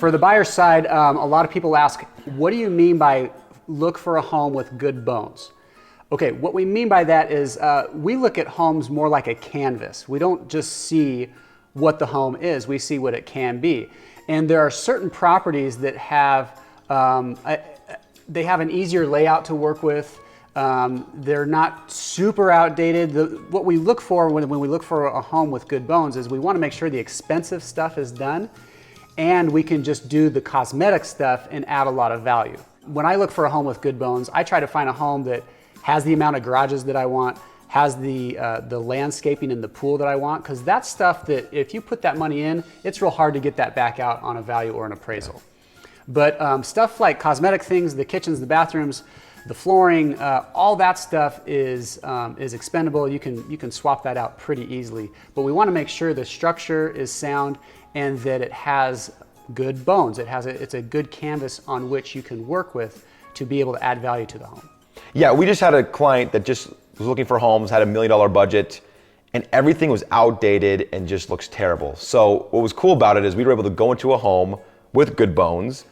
For the buyer side, a lot of people ask, what do you mean by look for a home with good bones? Okay, what we mean by that is we look at homes more like a canvas. We don't just see what the home is, we see what it can be. And there are certain properties that have, they have an easier layout to work with. They're not super outdated. What we look for when we look for a home with good bones is we want to make sure the expensive stuff is done and we can just do the cosmetic stuff and add a lot of value. When I look for a home with good bones, I try to find a home that has the amount of garages that I want, has the landscaping and the pool that I want, because that's stuff that if you put that money in, it's real hard to get that back out on a value or an appraisal. But stuff like cosmetic things, the kitchens, the bathrooms, the flooring, all that stuff is expendable. You can swap that out pretty easily. But we want to make sure the structure is sound and that it has good bones. It's a good canvas on which you can work with to be able to add value to the home. Yeah, we just had a client that just was looking for homes, had $1 million budget, and everything was outdated and just looks terrible. So what was cool about it is we were able to go into a home with good bones,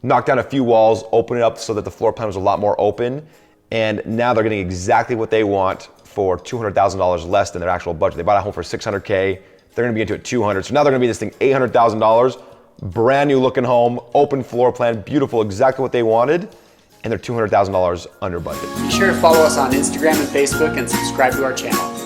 knock down a few walls, open it up so that the floor plan was a lot more open, and now they're getting exactly what they want for $200,000 less than their actual budget. They bought a home for $600K, they're gonna be into it $200,000, so now they're gonna be this thing $800,000, brand new looking home, open floor plan, beautiful, exactly what they wanted, and they're $200,000 under budget. Be sure to follow us on Instagram and Facebook and subscribe to our channel.